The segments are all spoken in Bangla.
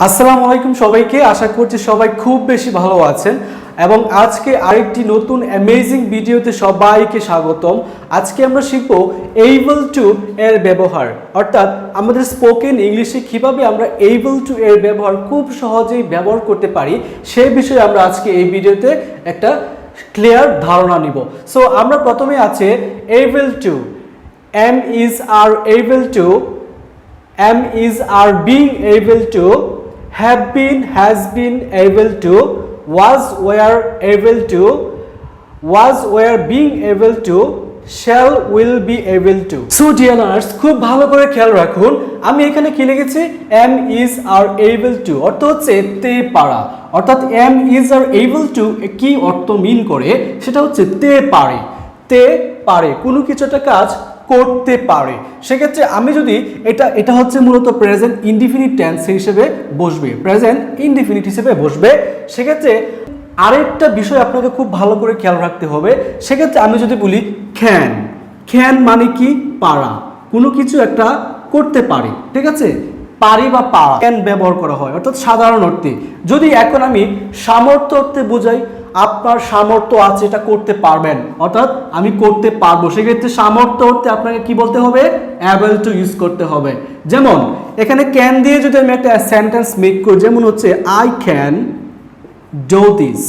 আসসালামু আলাইকুম সবাইকে। আশা করছি সবাই খুব বেশি ভালো আছেন এবং আজকে আরেকটি নতুন অ্যামেজিং ভিডিওতে সবাইকে স্বাগতম। আজকে আমরা শিখব এইবল টু এর ব্যবহার, অর্থাৎ আমাদের স্পোকেন ইংলিশে কিভাবে আমরা এইবল টু এর ব্যবহার খুব সহজেই ব্যবহার করতে পারি সেই বিষয়ে আমরা আজকে এই ভিডিওতে একটা ক্লিয়ার ধারণা নিব। সো আমরা প্রথমে আছে able to, am is are able to, am is are being able to, have been has been able to, was were able to, was were being able to, shall will be able to. So dear learners, খুব ভালো করে খেয়াল রাখুন, আমি এখানে কি লিখেছি am is are able to, অর্থ হচ্ছে তে পারা। অর্থাৎ am is are able to কি অর্থ মিন করে, সেটা হচ্ছে তে পারে, তে পারে কোনো কিছু একটা কাজ করতে পারে। সেক্ষেত্রে আমি যদি এটা হচ্ছে মূলত প্রেজেন্ট ইনডিফিনিট টেন্স হিসেবে বসবে, প্রেজেন্ট ইনডিফিনিট হিসেবে বসবে। সেক্ষেত্রে আরেকটা বিষয় আপনাকে খুব ভালো করে খেয়াল রাখতে হবে। সেক্ষেত্রে আমি যদি বলি ক্যান, ক্যান মানে কি পারা, কোনো কিছু একটা করতে পারে, ঠিক আছে, পারি বা পারা ক্যান ব্যবহার করা হয় অর্থাৎ সাধারণ অর্থে। যদি এখন আমি সামর্থ্য অর্থে বোঝাই, আপনার সামর্থ্য আছে এটা করতে পারবেন, অর্থাৎ আমি করতে পারবো, সেক্ষেত্রে সামর্থ্য অর্থে আপনাকে কি বলতে হবে, অ্যাবল টু ইউজ করতে হবে। যেমন এখানে ক্যান দিয়ে যদি আমি একটা সেন্টেন্স মেক করি, যেমন হচ্ছে আই ক্যান ডু দিস,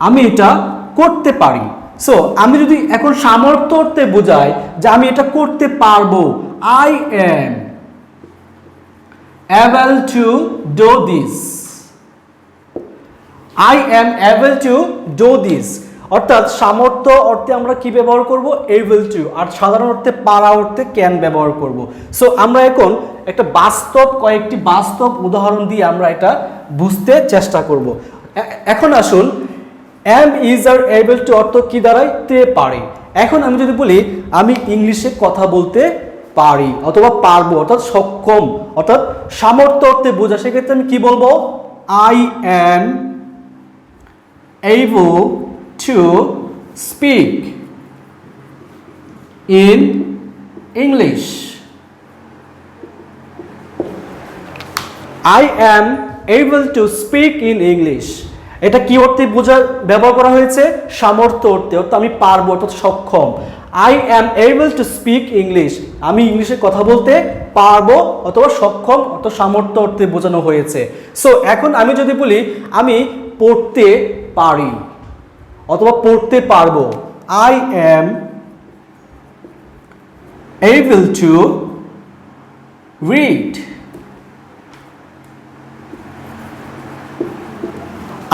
আমি এটা করতে পারি। সো আমি যদি এখন সামর্থ্য অর্থে বোঝাই যে আমি এটা করতে পারবো, I am able to do this, I am able to do this, অর্থাৎ সামর্থ্য অর্থে আমরা কি ব্যবহার করব, able to, আর সাধারণ অর্থে পারা অর্থে ক্যান ব্যবহার করব। সো আমরা এখন একটা কয়েকটি বাস্তব উদাহরণ দিয়ে আমরা এটা বুঝতে চেষ্টা করব। এখন আসুন am is are able to অর্থ কি দাঁড়ায়, তে পারে। এখন আমি যদি বলি আমি ইংলিশে কথা বলতে পারি অথবা পারবো, অর্থাৎ সক্ষম, অর্থাৎ সামর্থ্য অর্থে বোঝা, সেক্ষেত্রে আমি কি বলবো, I am able to speak in English, I am able to speak in English। এটা কি অর্থে ব্যবহার করা হয়েছে, সামর্থ্য অর্থে, অর্থাৎ আমি পারবো অর্থাৎ সক্ষম। I am able to speak English, আমি ইংলিশে কথা বলতে পারবো অথবা সক্ষম অথবা সামর্থ্য অর্থে বোঝানো হয়েছে। সো এখন আমি যদি বলি আমি পড়তে পারি অথবা পড়তে পারবো, I am able to read,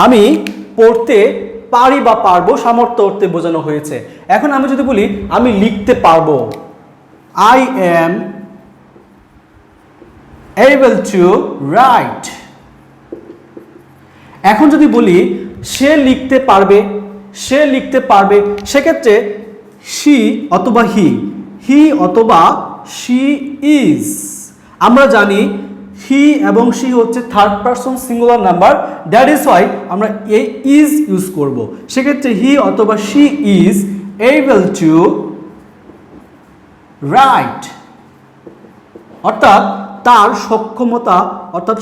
আমি পড়তে পারি বা পারবো সামর্থ্য অর্থে বোঝানো হয়েছে। এখন আমি যদি বলি আমি লিখতে পারবো, I am able to write। এখন যদি বলি সে লিখতে পারবে, সে লিখতে পারবে, সেক্ষেত্রে she অথবা he অথবা she is, আমরা জানি হি এবং she হচ্ছে third person singular number, that is Y আমরা এই ইজ ইউজ করব। সেক্ষেত্রে হি অথবা she is able to write, অর্থাৎ তার সক্ষমতা অর্থাৎ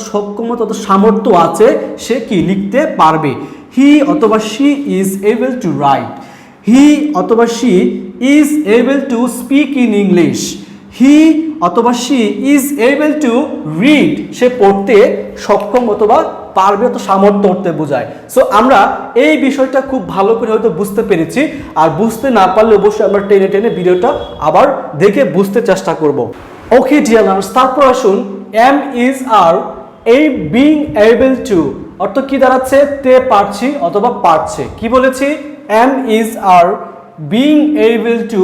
সামর্থ্য আছে, সে কি লিখতে পারবে। হি অথবা she is able to write, হি অথবা she is able to speak in English, হি অথবা she is able to read, সে পড়তে সক্ষম অথবা পারবে অথবা সামর্থ্য অর্থে বোঝায়। সো আমরা এই বিষয়টা খুব ভালো করে হয়তো বুঝতে পেরেছি, আর বুঝতে না পারলে অবশ্যই আমরা টেনে টেনে ভিডিওটা আবার দেখে বুঝতে চেষ্টা করব। ওকে ডিয়ার লার্নার্স, তারপর আসুন am is are being able to অর্থ কি দাঁড়াচ্ছে, তে পারছি অথবা পারছে। কি বলেছি, am is are being able to,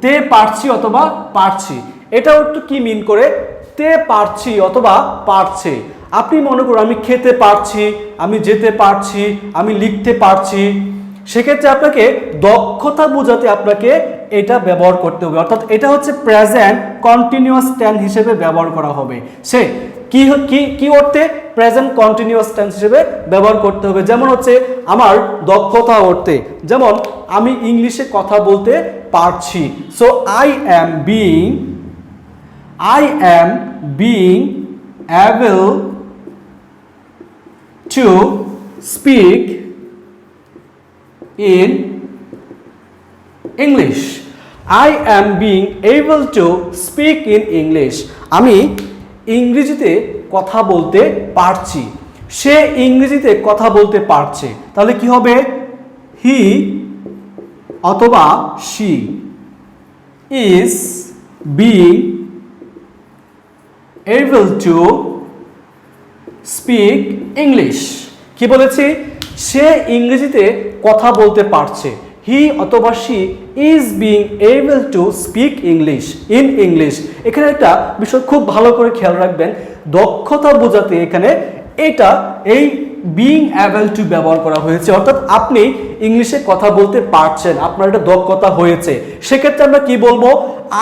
তে পারছি অথবা পারছি। এটা অর্থ কি মিন করে, তে পারছি অথবা পারছে। আপনি মনে করুন আমি খেতে পারছি, আমি যেতে পারছি, আমি লিখতে পারছি, সেক্ষেত্রে আপনাকে দক্ষতা বোঝাতে আপনাকে এটা ব্যবহার করতে হবে, অর্থাৎ এটা হচ্ছে প্রেজেন্ট কন্টিনিউয়াস টেন্স হিসেবে ব্যবহার করা হবে। সে কি অর্থে, প্রেজেন্ট কন্টিনিউয়াস টেন্স হিসেবে ব্যবহার করতে হবে। যেমন হচ্ছে আমার দক্ষতা অর্থে, যেমন আমি ইংলিশে কথা বলতে পারছি, so I am being able to speak in English. I am being able to speak in English. আমি ইংরেজিতে কথা বলতে পারছি। সে ইংরেজিতে কথা বলতে পারছে। তাহলে কি হবে? হি অথবা she is being able to speak English. কি বলেছি? সে ইংরেজিতে কথা বলতে পারছে। হি অথবা she is being able to speak English in English. এখানে একটা বিষয় খুব ভালো করে খেয়াল রাখবেন, দক্ষতা বোঝাতে এখানে এই being able to ব্যবহার করা হয়েছে, অর্থাৎ আপনি ইংলিশে কথা বলতে পারছেন, আপনার একটা দক্ষতা হয়েছে। সেক্ষেত্রে আমরা কি বলবো?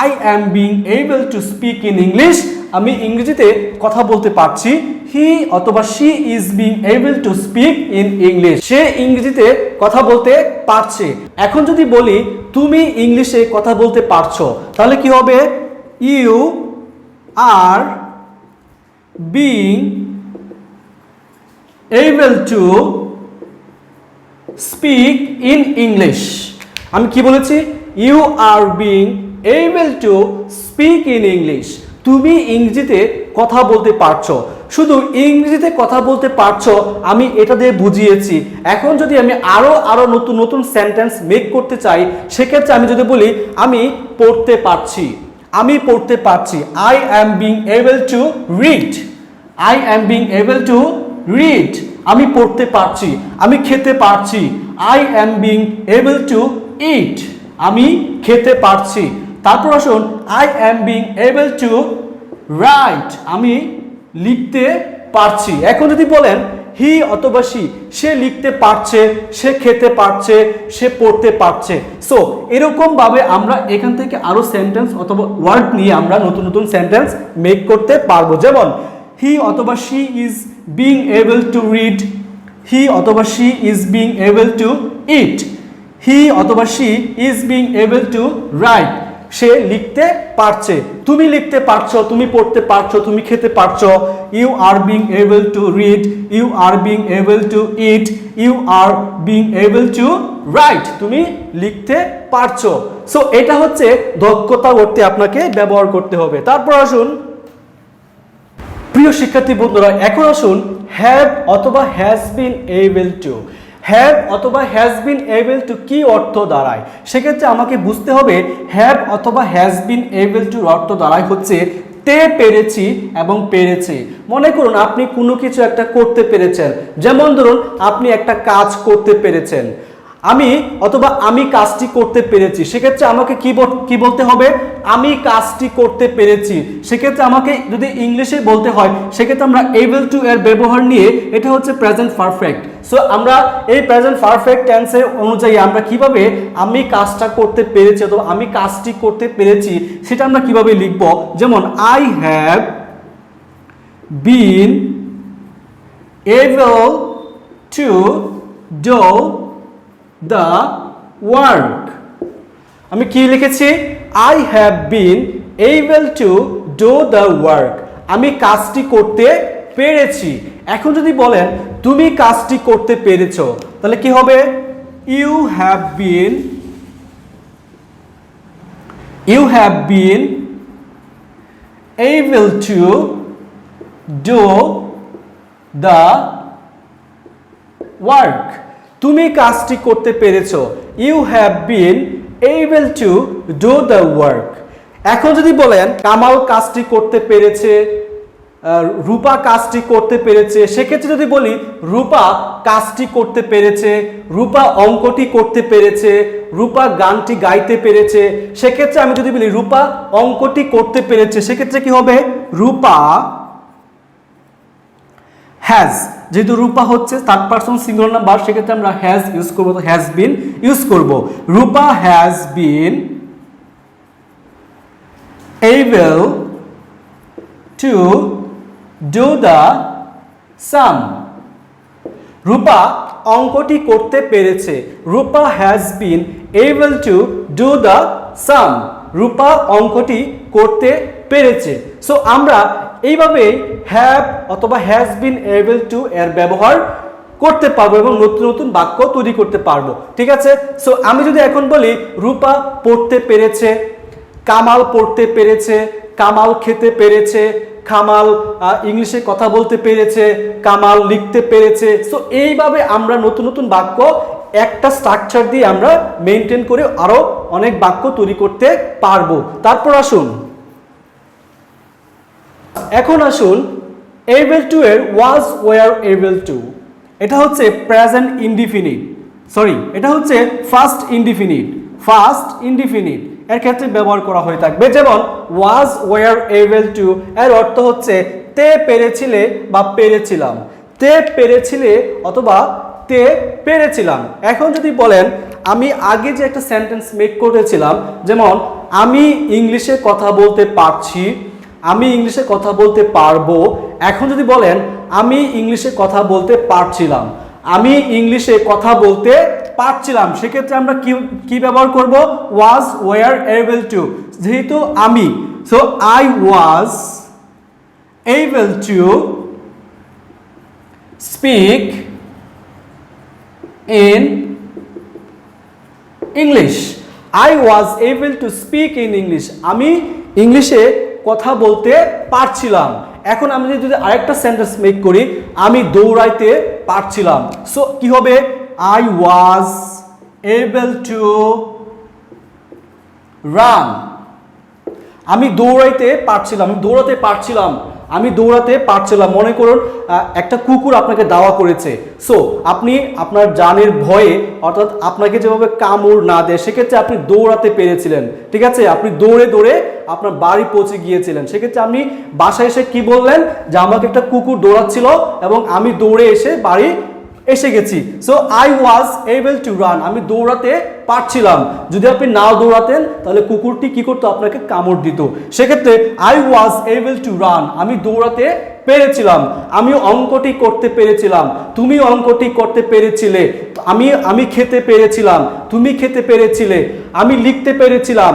I am being able to speak in English. আমি ইংরেজিতে কথা বলতে পারছি। হি অথবা she is being able to speak in English. সে ইংরেজিতে কথা বলতে পারছে। এখন যদি বলি তুমি ইংলিশে কথা বলতে পারছো, তাহলে কি হবে? You are being able to speak in English. আমি কি বলেছি? You are being able to speak in English. তুমি ইংরেজিতে কথা বলতে পারছো। শুধু ইংরেজিতে কথা বলতে পারছো আমি এটা দিয়ে বুঝিয়েছি। এখন যদি আমি আরো নতুন নতুন সেন্টেন্স মেক করতে চাই, সেক্ষেত্রে আমি যদি বলি আমি পড়তে পারছি, আমি পড়তে পারছি। I am being able to read. I am being able to read. আমি পড়তে পারছি। আমি খেতে পারছি। I am being able to eat. আমি খেতে পারছি। তারপর আসুন I am being able to write. আমি লিখতে পারছি। এখন যদি বলেন হি অথবা she, সে লিখতে পারছে, সে খেতে পারছে, সে পড়তে পারছে। সো এরকম ভাবে আমরা এখান থেকে আরো সেন্টেন্স অথবা ওয়ার্ড নিয়ে আমরা নতুন নতুন সেন্টেন্স মেক করতে পারবো। যেমন হি অথবা she is being able to read. হি অথবা she is being able to eat. হি অথবা she is being able to write. সে লিখতে পারছে। তুমি লিখতে পারছো, তুমি পড়তে পারছো, তুমি খেতে পারছো। You are being able to read. You are being able to eat. You are being able to write. তুমি লিখতে পারছো। সো এটা হচ্ছে দক্ষতা করতে আপনাকে ব্যবহার করতে হবে। তারপর আসুন প্রিয় শিক্ষার্থী বন্ধুরা, এখন আসুন হ্যাভ অথবা has been able to. Have অথবা হ্যাজ বিন এবল টু কি অর্থ দাঁড়ায়? সেক্ষেত্রে আমাকে বুঝতে হবে হ্যাভ অথবা হ্যাজ বিন এবল টুর অর্থ দাঁড়ায় হচ্ছে তে পেরেছি এবং পেরেছি। মনে করুন আপনি কোনো কিছু একটা করতে পেরেছেন, যেমন ধরুন আপনি একটা কাজ করতে পেরেছেন। আমি কাজটি করতে পেরেছি। সেক্ষেত্রে আমাকে কি বলতে হবে? আমি কাজটি করতে পেরেছি। সেক্ষেত্রে আমাকে যদি ইংলিশে বলতে হয়, সেক্ষেত্রে আমরা এবল টু এর ব্যবহার নিয়ে, এটা হচ্ছে প্রেজেন্ট পারফেক্ট। সো আমরা এই প্রেজেন্ট পারফেক্ট টেন্সের অনুযায়ী আমরা কিভাবে আমি কাজটা করতে পেরেছি অথবা আমি কাজটি করতে পেরেছি সেটা আমরা কিভাবে লিখব? যেমন I have been able to do the work. আমি কি লিখেছি? I have been able to do the work. আমি কাজটি করতে পেরেছি। এখন যদি বলেন তুমি কাজটি করতে পেরেছো, তাহলে কি হবে? You have been able to do the work. তুমি কাজটি করতে পেরেছো। You have been able to do the work. এখন যদি বলেন কামাল কাজটি করতে পেরেছে, রূপা কাজটি করতে পেরেছে, সেক্ষেত্রে যদি বলি রূপা কাজটি করতে পেরেছে, রূপা অঙ্কটি করতে পেরেছে, রূপা গানটি গাইতে পেরেছে, সেক্ষেত্রে আমি যদি বলি রূপা অঙ্কটি করতে পেরেছে, সেক্ষেত্রে কি হবে? রূপা হ্যাজ। যেহেতু রূপা হচ্ছে থার্ড পারসন সিঙ্গুলার নাম্বার, সেক্ষেত্রে আমরা হ্যাজ ইউজ করবো, তো হ্যাজ বিন ইউজ করব। Rupa has been able to do the sum. Rupa অঙ্কটি করতে পেরেছে। Rupa has been able to do the sum. Rupa অঙ্কটি করতে পেরেছে। সো আমরা এইভাবে হ্যাভ অথবা হ্যাজ বিন এবল টু এর ব্যবহার করতে পারবো এবং নতুন নতুন বাক্য তৈরি করতে পারবো। ঠিক আছে, সো আমি যদি এখন বলি রূপা পড়তে পেরেছে, কামাল পড়তে পেরেছে, কামাল খেতে পেরেছে, কামাল ইংলিশে কথা বলতে পেরেছে, কামাল লিখতে পেরেছে। সো এইভাবে আমরা নতুন নতুন বাক্য একটা স্ট্রাকচার দিয়ে আমরা মেনটেন করে আরো অনেক বাক্য তৈরি করতে পারবো। তারপর আসুন এখন আসুন এবল টু এর ওয়াজ ওয়ার এবল টু, এটা হচ্ছে প্রেজেন্ট ইনডিফিনিট, সরি এটা হচ্ছে ফার্স্ট ইনডিফিনিট, ফার্স্ট ইনডিফিনিট এর ক্ষেত্রে ব্যবহার করা হয়ে থাকবে। যেমন ওয়াজ ওয়ার এবল টু এর অর্থ হচ্ছে তে পেরেছিলে বা পেরেছিলাম, তে পেরেছিলে অথবা তে পেরেছিলাম। এখন যদি বলেন আমি আগে যে একটা সেন্টেন্স মেক করেছিলাম, যেমন আমি ইংলিশে কথা বলতে পারছি, আমি ইংলিশে কথা বলতে পারবো। এখন যদি বলেন আমি ইংলিশে কথা বলতে পারছিলাম, আমি ইংলিশে কথা বলতে পারছিলাম, সেক্ষেত্রে আমরা কি ব্যবহার করব? ওয়াজ ওয়ার এবল টু, যেহেতু আমি, so I was able to speak in English, I was able to speak in English, আমি ইংলিশে কথা বলতে পারছিলাম। এখন আমি যদি আরেকটা সেন্টেন্স মেক করি, আমি দৌড়াইতে পারছিলাম, সো কি হবে? I was able to run, আমি দৌড়াইতে পারছিলাম, আমি দৌড়াতে পারছিলাম, আমি দৌড়াতে পারছিলাম। মনে করুন একটা কুকুর আপনাকে দাওয়া করেছে, সো আপনি আপনার জানের ভয়ে, অর্থাৎ আপনাকে যেভাবে কামড় না দেয়, সেক্ষেত্রে আপনি দৌড়াতে পেরেছিলেন। ঠিক আছে, আপনি দৌড়ে দৌড়ে আপনার বাড়ি পৌঁছে গিয়েছিলেন, সেক্ষেত্রে আপনি বাসায় এসে কি বললেন? যে আমাকে একটা কুকুর দৌড়াচ্ছিল এবং আমি দৌড়ে এসে বাড়ি এসে গেছি। So I was able to run, আমি দৌড়াতে পারছিলাম। যদি আপনি নাও দৌড়াতেন তাহলে কুকুরটি কি করতো? আপনাকে কামড় দিত। সেক্ষেত্রে I was able to run, আমি দৌড়াতে পেরেছিলাম। আমি অঙ্কটি করতে পেরেছিলাম, তুমি অঙ্কটি করতে পেরেছিলে। আমি খেতে পেরেছিলাম, তুমি খেতে পেরেছিলে। আমি লিখতে পেরেছিলাম,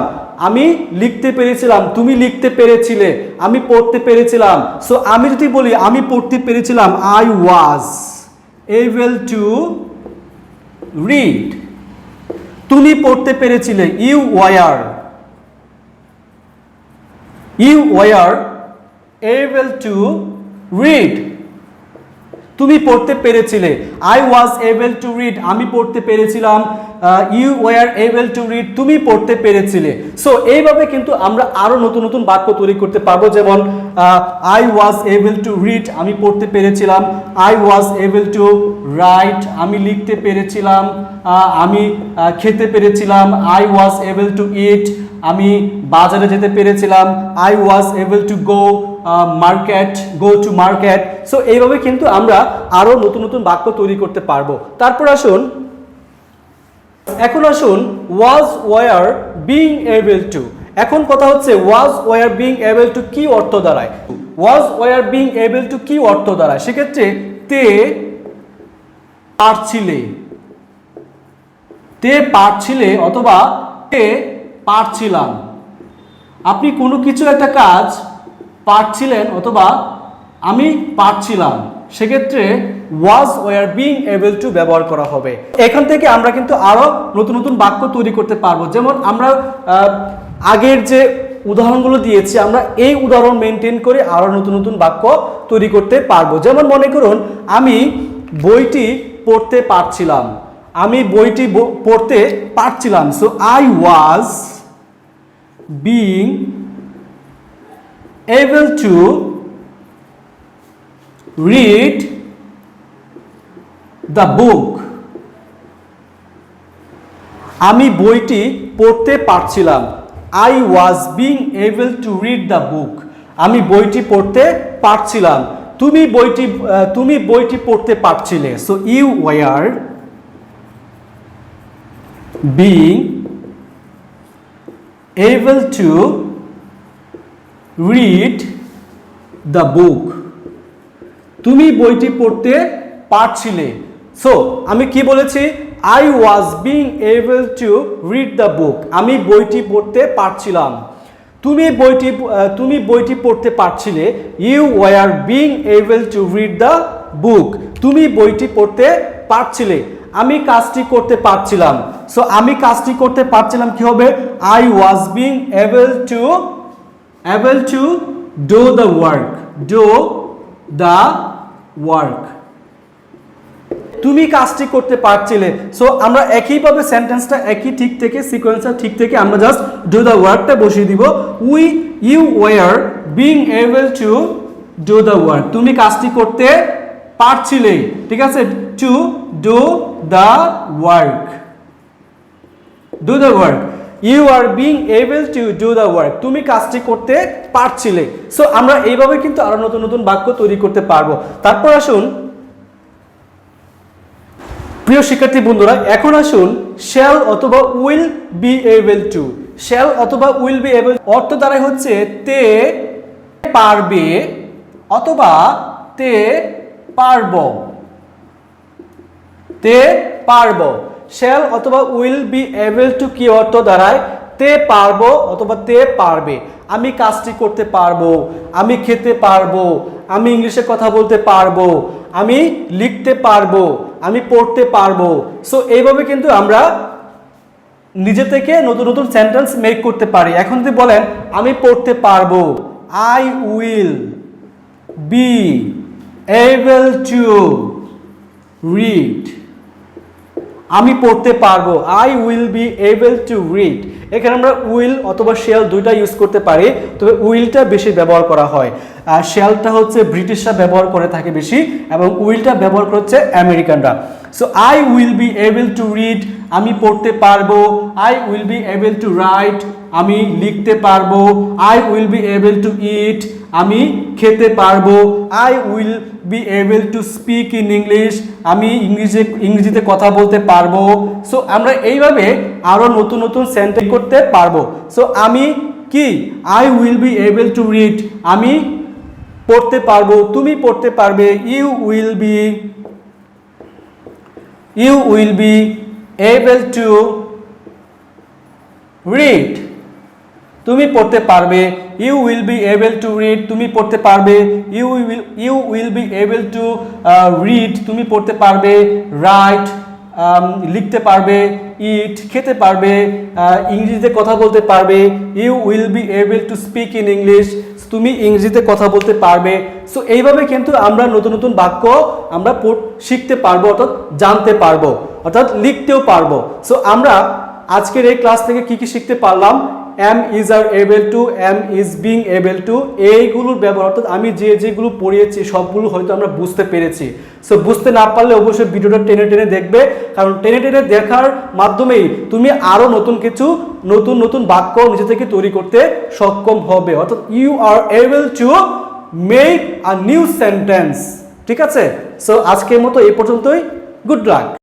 আমি লিখতে পেরেছিলাম, তুমি লিখতে পেরেছিলে। আমি পড়তে পেরেছিলাম। সো আমি যদি বলি আমি পড়তে পেরেছিলাম, I was able to read, তুমি পড়তে পেরেছিলে, you were able to read, তুমি পড়তে পেরেছিলে। I was able to read, আমি পড়তে পেরেছিলাম। You were able to read, তুমি পড়তে পেরেছিলে। সো এইভাবে কিন্তু আমরা আরো নতুন নতুন বাক্য তৈরি করতে পারবো। যেমন I was able to read, আমি পড়তে পেরেছিলাম। I was able to write, আমি লিখতে পেরেছিলাম। আমি খেতে পেরেছিলাম। I was able to eat, আমি বাজারে যেতে পেরেছিলাম। I was able to go to market। So এইভাবে কিন্তু আমরা আরো নতুন নতুন বাক্য তৈরি করতে পারবো। তারপর এখন আসুন was were being able to। এখন কথা হচ্ছে was were being able to কি অর্থ দাঁড়ায়? was were being able to কি অর্থ দাঁড়ায়? সেক্ষেত্রে তে পারছিলে অথবা তে পারছিলাম। আপনি কোনো কিছু একটা কাজ পারছিলেন অথবা আমি পারছিলাম, সেক্ষেত্রে was were being able to ব্যবহার করা হবে। এখান থেকে আমরা কিন্তু আরো নতুন নতুন বাক্য তৈরি করতে পারবো। যেমন আমরা আগের যে উদাহরণগুলো দিয়েছি, আমরা এই উদাহরণ মেনটেন করে আরো নতুন নতুন বাক্য তৈরি করতে পারবো। যেমন মনে করুন আমি বইটি পড়তে পারছিলাম, আমি বইটি পড়তে পারছিলাম। So I was being able to read the book, আমি বইটি পড়তে পারছিলাম। I was being able to read the book, আমি বইটি পড়তে পারছিলাম। তুমি বইটি পড়তে পারছিলে। So you were being able to read the book, তুমি বইটি পড়তে পারছিলে। সো আমি কি বলেছি? I was being able to read the book, আমি বইটি পড়তে পারছিলাম। তুমি বইটি পড়তে পারছিলে, you were being able to read the book. তুমি বইটি পড়তে পারছিলে। আমি কাজটি করতে পারছিলাম। সো আমি কাজটি করতে পারছিলাম কি হবে? I was being able to do the work. তুমি কাজটি করতে পারছিলে। সো আমরা একইভাবে সেন্টেন্সটা একই ঠিক থেকে সিকোয়েন্সটা ঠিক থেকে আমরা জাস্ট ডু দ্য ওয়ার্কটা বসিয়ে দিব। You were being able to do the work. তুমি কাজটি করতে পারছিলে, ঠিক আছে? To do the work, do the work. You are being able to do the work. তুমি কাজটি করতে পারছিলে। সো আমরা এইভাবে কিন্তু আরো নতুন নতুন বাক্য তৈরি করতে পারবো। তারপর আসুন প্রিয় শিক্ষার্থী বন্ধুরা, এখন আসুন শ্যাল অথবা will be able two. Shall অথবা উইল বি এবল অর্থ দ্বারাই হচ্ছে তে পারবে অথবা তে পারব, তে পারব। শ্যাল অথবা উইল বি এবল টু কি অর্থ দাঁড়ায়? তে পারবো অথবা তে পারবে। আমি কাজটি করতে পারবো, আমি খেতে পারবো, আমি ইংলিশে কথা বলতে পারবো, আমি লিখতে পারবো, আমি পড়তে পারবো। সো এইভাবে কিন্তু আমরা নিজে থেকে নতুন নতুন সেন্টেন্স মেক করতে পারি। এখন যদি বলেন আমি পড়তে পারবো, I will be able to read. আমি পড়তে পারবো, I will be able to read. এখানে আমরা উইল অথবা শেল দুইটা ইউজ করতে পারি, তবে উইলটা বেশি ব্যবহার করা হয়। আর শেলটা হচ্ছে ব্রিটিশরা ব্যবহার করে থাকে বেশি, এবং উইলটা ব্যবহার করছে আমেরিকানরা। So I will be able to read, আমি পড়তে পারবো। I will be able to write, আমি লিখতে পারবো। I will be able to eat, আমি খেতে পারবো। I will be able to speak in English, আমি ইংরেজিতে কথা বলতে পারবো। সো আমরা এইভাবে আরো নতুন নতুন সেন্টেন্স করতে পারবো। সো আমি কি? I will be able to read, আমি পড়তে পারবো, তুমি পড়তে পারবে। You will be able to read, তুমি পড়তে পারবে। You will be able to read, তুমি পড়তে পারবে। You will be able to read, তুমি পড়তে পারবে। রাইট, লিখতে পারবে। ইট, খেতে পারবে। ইংরেজিতে কথা বলতে পারবে। You will be able to speak in English, তুমি ইংরেজিতে কথা বলতে পারবে। সো এইভাবে কিন্তু আমরা নতুন নতুন বাক্য আমরা শিখতে পারবো, অর্থাৎ জানতে পারবো, অর্থাৎ লিখতেও পারবো। সো আমরা আজকের এই ক্লাস থেকে কি কি শিখতে পারলাম? Am is are able to, am is being able to, এইগুলোর ব্যবহার, অর্থাৎ আমি যেগুলো পড়িয়েছি সবগুলো হয়তো আমরা বুঝতে পেরেছি। সো বুঝতে না পারলে অবশ্যই ভিডিওটা টেনে টেনে দেখবে, কারণ টেনে টেনে দেখার মাধ্যমেই তুমি আরো নতুন বাক্য নিজে থেকে তৈরি করতে সক্ষম হবে, অর্থাৎ you are able to make a new sentence. ঠিক আছে? সো আজকের মতো এই পর্যন্তই। গুড লাক।